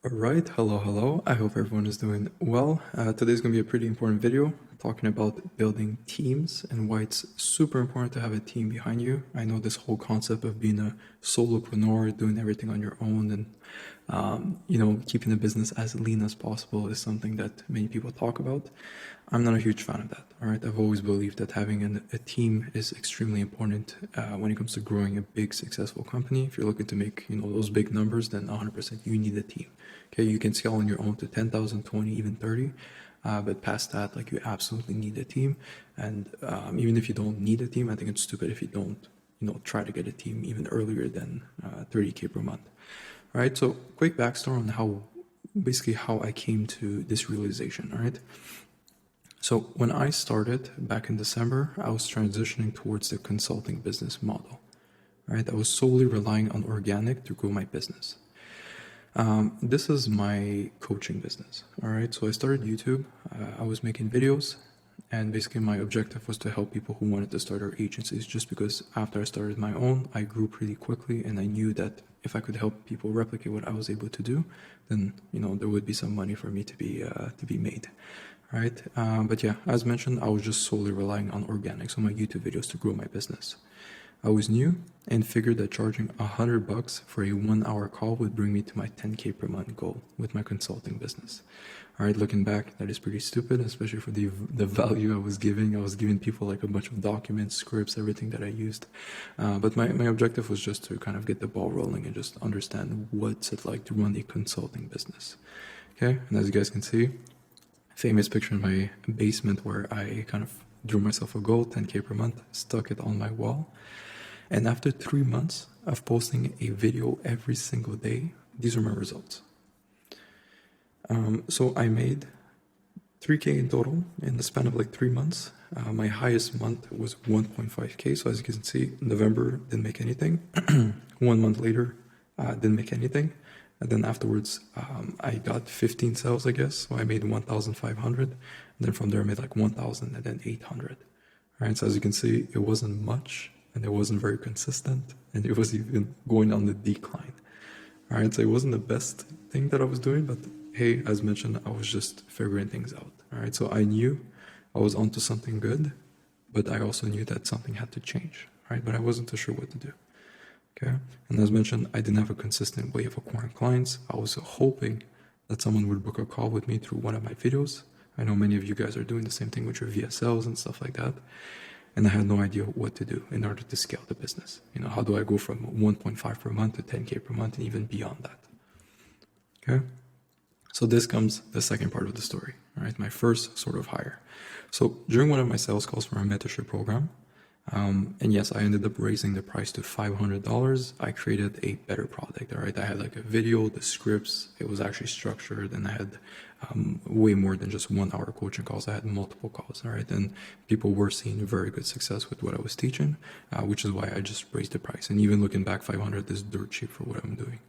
Alright, hello. I hope everyone is doing well. Today's going to be a pretty important video talking about building teams and why it's super important to have a team behind you. I know this whole concept of being a solopreneur, doing everything on your own and keeping the business as lean as possible is something that many people talk about. I'm not a huge fan of that. All right, I've always believed that having a team is extremely important when it comes to growing a big successful company. If you're looking to make those big numbers, then 100% you need a team. Okay, you can scale on your own to 10,000, 20, even 30. But past that, like, you absolutely need a team. And even if you don't need a team, I think it's stupid if you don't, try to get a team even earlier than 30K per month. All right, so quick backstory on basically how I came to this realization. All right. So when I started back in December, I was transitioning towards the consulting business model. All right, I was solely relying on organic to grow my business. This is my coaching business. All right, so I started YouTube. I was making videos, and basically my objective was to help people who wanted to start their agencies. Just because after I started my own, I grew pretty quickly, and I knew that if I could help people replicate what I was able to do, then there would be some money for me to be made. Right, but yeah, as mentioned, I was just solely relying on organics on my YouTube videos to grow my business. I was new and figured that charging $100 for a 1 hour call would bring me to my 10K per month goal with my consulting business. All right, looking back, that is pretty stupid, especially for the value I was giving. I was giving people like a bunch of documents, scripts, everything that I used. But my objective was just to kind of get the ball rolling and just understand what's it like to run a consulting business. Okay, and as you guys can see, famous picture in my basement where I kind of drew myself a goal, 10K per month, stuck it on my wall. And after 3 months of posting a video every single day, these are my results. So I made 3K in total in the span of like 3 months. My highest month was 1.5K. So as you can see, November didn't make anything. 1 month later, didn't make anything. And then afterwards, I got 15 sales, I guess. So I made 1,500. And then from there, I made like 1,000 and then 800. All right. So as you can see, it wasn't much and it wasn't very consistent. And it was even going on the decline. All right. So it wasn't the best thing that I was doing. But hey, as mentioned, I was just figuring things out. All right. So I knew I was onto something good, but I also knew that something had to change. Right. But I wasn't too sure what to do. Okay. And as mentioned, I didn't have a consistent way of acquiring clients. I was hoping that someone would book a call with me through one of my videos. I know many of you guys are doing the same thing with your VSLs and stuff like that. And I had no idea what to do in order to scale the business. How do I go from 1.5 per month to 10K per month and even beyond that? Okay. So this comes the second part of the story. All right. My first sort of hire. So during one of my sales calls for my mentorship program, and yes, I ended up raising the price to $500. I created a better product. All right. I had like a video, the scripts, it was actually structured, and I had way more than just 1 hour coaching calls. I had multiple calls. All right. And people were seeing very good success with what I was teaching, which is why I just raised the price. And even looking back, 500 is dirt cheap for what I'm doing.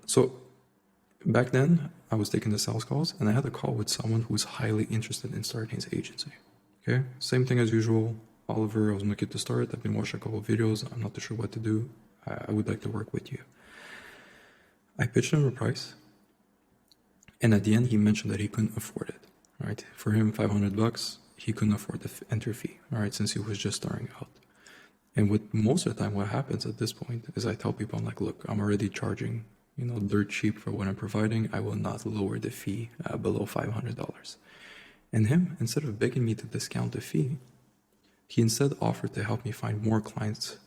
So back then, I was taking the sales calls, and I had a call with someone who was highly interested in starting his agency. Okay. Same thing as usual. Oliver, I was looking to start. I've been watching a couple of videos. I'm not too sure what to do. I would like to work with you. I pitched him a price. And at the end, he mentioned that he couldn't afford it. All right. For him, $500, he couldn't afford the entry fee. All right. Since he was just starting out. And with most of the time, what happens at this point is I tell people, I'm like, look, I'm already charging, dirt cheap for what I'm providing. I will not lower the fee below $500. And him, instead of begging me to discount the fee, he instead offered to help me find more clients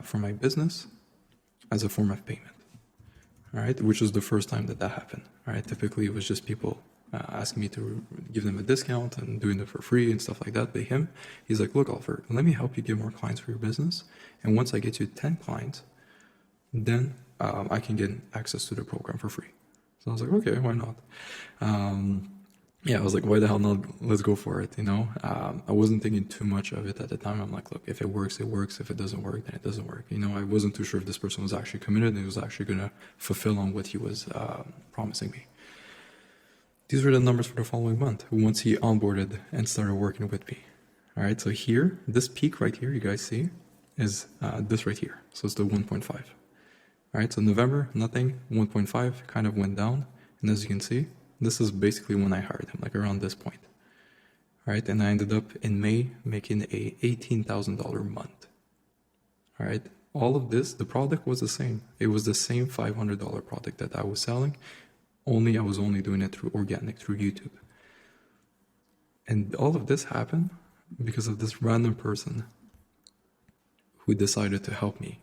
for my business as a form of payment. All right, which was the first time that happened. All right, typically it was just people asking me to give them a discount and doing it for free and stuff like that. But he's like, look, Oliver, let me help you get more clients for your business. And once I get you 10 clients, then I can get access to the program for free. So I was like, okay, why not? Yeah, I was like, why the hell not? Let's go for it, I wasn't thinking too much of it at the time. I'm like, look, if it works, it works. If it doesn't work, then it doesn't work. I wasn't too sure if this person was actually committed and he was actually going to fulfill on what he was promising me. These were the numbers for the following month once he onboarded and started working with me. All right, so here, this peak right here, you guys see, is this right here. So it's the 1.5. All right, so November, nothing, 1.5 kind of went down. And as you can see, this is basically when I hired him, like around this point. All right, and I ended up in May making a $18,000 month. All right, all of this, the product was the same. It was the same $500 product that I was selling, only I was only doing it through organic, through YouTube. And all of this happened because of this random person who decided to help me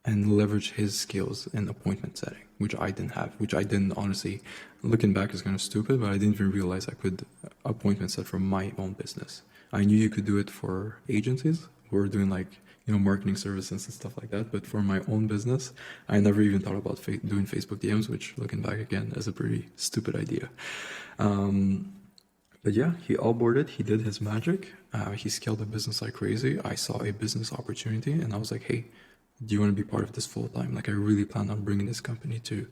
and leverage his skills in appointment setting, which I didn't have, which I didn't honestly, looking back is kind of stupid, but I didn't even realize I could appointment set for my own business. I knew you could do it for agencies who are doing like, marketing services and stuff like that. But for my own business, I never even thought about doing Facebook DMs, which looking back again is a pretty stupid idea. But yeah, he onboarded, he did his magic. He scaled the business like crazy. I saw a business opportunity and I was like, hey, do you want to be part of this full time? Like I really plan on bringing this company to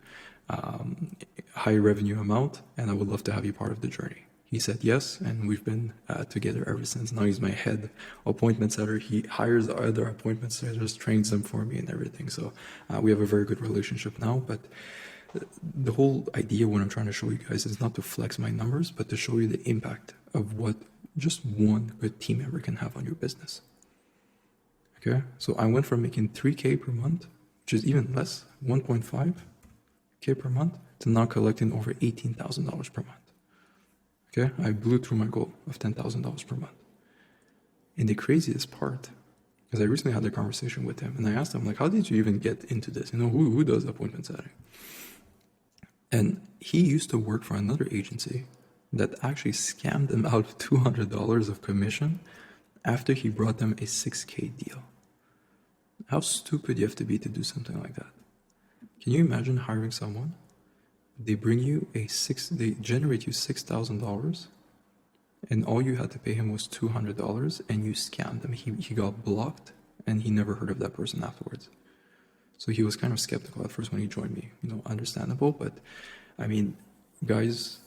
high revenue amount and I would love to have you part of the journey. He said yes, and we've been together ever since. Now he's my head appointment setter. He hires other appointment setters, trains them for me and everything. So we have a very good relationship now. But the whole idea what I'm trying to show you guys is not to flex my numbers, but to show you the impact of what just one good team member can have on your business. Okay, so I went from making 3K per month, which is even less, 1.5K per month, to now collecting over $18,000 per month. Okay, I blew through my goal of $10,000 per month. And the craziest part is I recently had a conversation with him and I asked him, like, how did you even get into this? Who does appointment setting? And he used to work for another agency that actually scammed him out of $200 of commission after he brought them a 6K deal. How stupid you have to be to do something like that. Can you imagine hiring someone? They bring you they generate you $6,000 and all you had to pay him was $200 and you scammed him. He got blocked and he never heard of that person afterwards. So he was kind of skeptical at first when he joined me, understandable. But I mean, guys,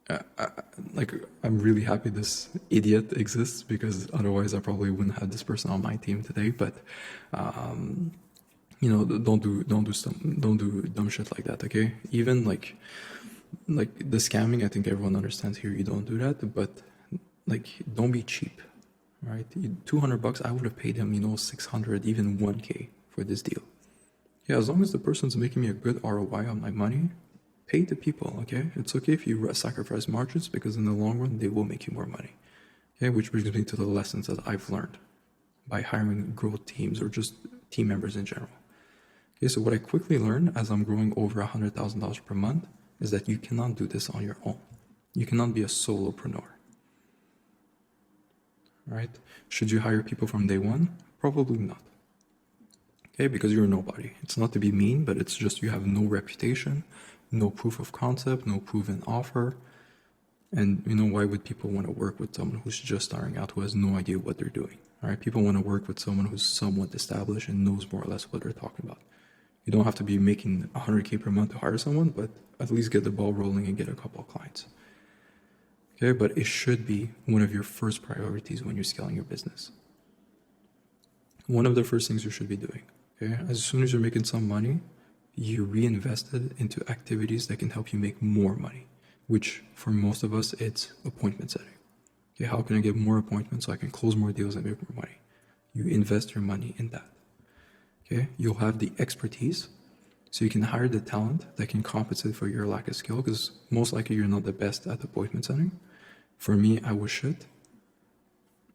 I'm really happy this idiot exists because otherwise I probably wouldn't have this person on my team today. But don't do dumb shit like that, okay? Even like the scamming, I think everyone understands here. You don't do that, but don't be cheap, right? $200, I would have paid him, 600, even 1K for this deal. Yeah, as long as the person's making me a good ROI on my money, pay the people, okay? It's okay if you sacrifice margins because in the long run, they will make you more money. Okay, which brings me to the lessons that I've learned by hiring growth teams or just team members in general. Okay, so what I quickly learned as I'm growing over $100,000 per month is that you cannot do this on your own. You cannot be a solopreneur. Right? Should you hire people from day one? Probably not. Okay, because you're nobody. It's not to be mean, but it's just you have no reputation, no proof of concept, no proven offer. And why would people want to work with someone who's just starting out, who has no idea what they're doing? All right, people want to work with someone who's somewhat established and knows more or less what they're talking about. You don't have to be making 100K per month to hire someone, but at least get the ball rolling and get a couple of clients. Okay, but it should be one of your first priorities when you're scaling your business. One of the first things you should be doing. Okay, as soon as you're making some money, you reinvest it into activities that can help you make more money, which for most of us, it's appointment setting. Okay, how can I get more appointments so I can close more deals and make more money? You invest your money in that. Okay, you'll have the expertise, so you can hire the talent that can compensate for your lack of skill, because most likely you're not the best at appointment setting. For me, I was shit,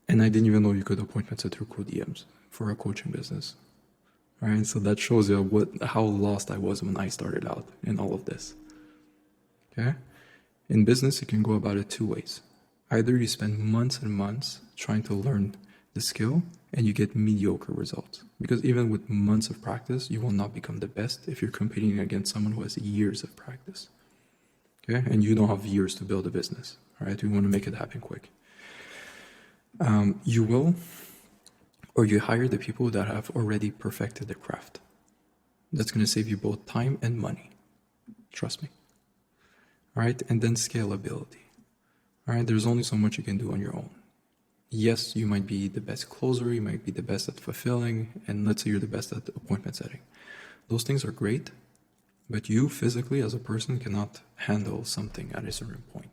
and I didn't even know you could appointment set through cold DMs for a coaching business. All right, so that shows you how lost I was when I started out in all of this. Okay, in business, you can go about it two ways. Either you spend months and months trying to learn the skill and you get mediocre results, because even with months of practice, you will not become the best if you're competing against someone who has years of practice. Okay, and you don't have years to build a business. All right, we want to make it happen quick. You hire the people that have already perfected the craft. That's going to save you both time and money. Trust me. All right, and then scalability. All right, there's only so much you can do on your own. Yes, you might be the best closer, you might be the best at fulfilling, and let's say you're the best at appointment setting. Those things are great, but you physically as a person cannot handle something at a certain point.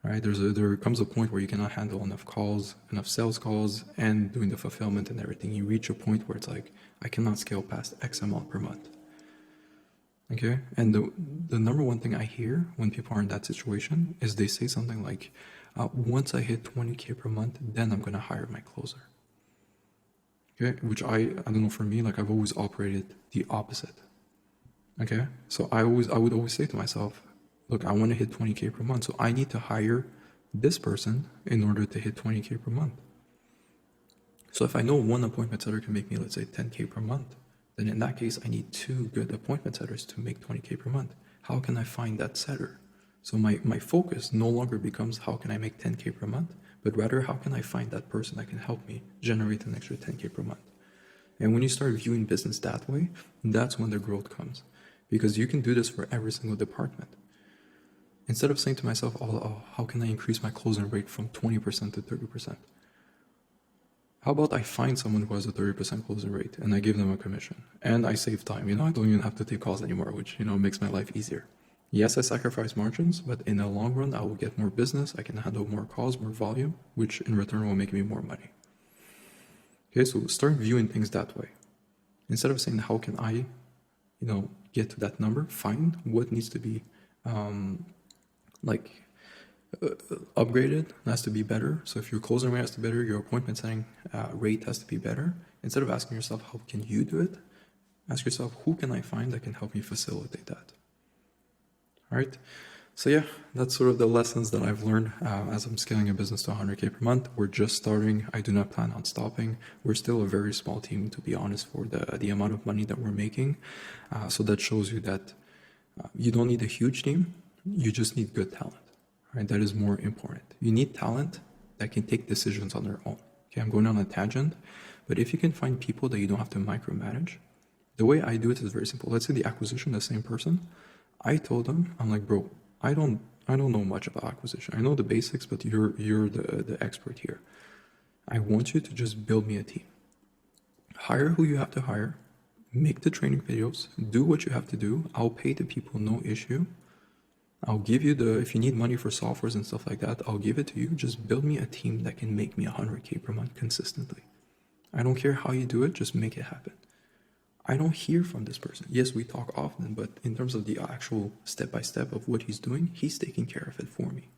Right? There comes a point where you cannot handle enough calls, enough sales calls, and doing the fulfillment and everything. You reach a point where it's like, I cannot scale past X amount per month. Okay? And the number one thing I hear when people are in that situation is they say something like, once I hit 20K per month, then I'm going to hire my closer. Okay? Which I don't know, for me, like I've always operated the opposite. Okay? So I would always say to myself, look, I want to hit 20K per month, so I need to hire this person in order to hit 20K per month. So if I know one appointment setter can make me, let's say, 10K per month, then in that case, I need 2 good appointment setters to make 20K per month. How can I find that setter? So my focus no longer becomes how can I make 10K per month, but rather how can I find that person that can help me generate an extra 10K per month. And when you start viewing business that way, that's when the growth comes. Because you can do this for every single department. Instead of saying to myself, oh, how can I increase my closing rate from 20% to 30%? How about I find someone who has a 30% closing rate and I give them a commission and I save time? I don't even have to take calls anymore, which, makes my life easier. Yes, I sacrifice margins, but in the long run, I will get more business. I can handle more calls, more volume, which in return will make me more money. Okay, so start viewing things that way. Instead of saying, how can I, get to that number, find what needs to be upgraded, has to be better. So if your closing rate has to be better, your appointment setting rate has to be better. Instead of asking yourself, how can you do it? Ask yourself, who can I find that can help me facilitate that? All right. So yeah, that's sort of the lessons that I've learned as I'm scaling a business to 100K per month. We're just starting. I do not plan on stopping. We're still a very small team, to be honest, for the amount of money that we're making. So that shows you that you don't need a huge team. You just need good talent. Right? That is more important. You need talent that can take decisions on their own. Okay, I'm going on a tangent, but if you can find people that you don't have to micromanage, the way I do it is very simple. Let's say the acquisition, the same person. I told them, I'm like, bro, I don't know much about acquisition. I know the basics, but you're the expert here. I want you to just build me a team. Hire who you have to hire, make the training videos, do what you have to do. I'll pay the people, no issue. I'll give you if you need money for softwares and stuff like that, I'll give it to you. Just build me a team that can make me 100K per month consistently. I don't care how you do it, just make it happen. I don't hear from this person. Yes, we talk often, but in terms of the actual step-by-step of what he's doing, he's taking care of it for me.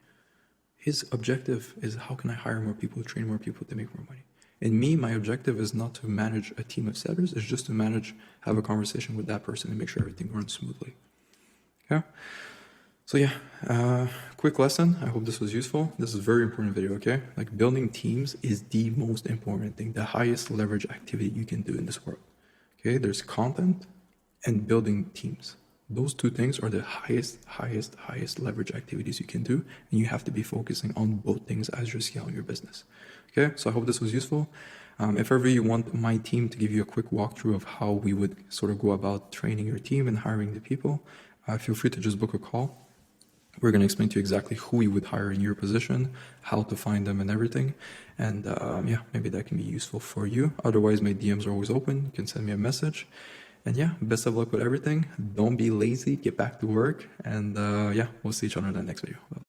His objective is how can I hire more people, train more people to make more money? And me, my objective is not to manage a team of setters, it's just to have a conversation with that person and make sure everything runs smoothly. Okay? So yeah, quick lesson. I hope this was useful. This is a very important video, okay? Like building teams is the most important thing, the highest leverage activity you can do in this world. Okay, there's content and building teams. Those two things are the highest leverage activities you can do, and you have to be focusing on both things as you're scaling your business. Okay, so I hope this was useful. If ever you want my team to give you a quick walkthrough of how we would sort of go about training your team and hiring the people, feel free to just book a call. We're going to explain to you exactly who we would hire in your position, how to find them and everything. And yeah, maybe that can be useful for you. Otherwise, my DMs are always open. You can send me a message. And yeah, best of luck with everything. Don't be lazy. Get back to work. And yeah, we'll see each other in the next video. Bye.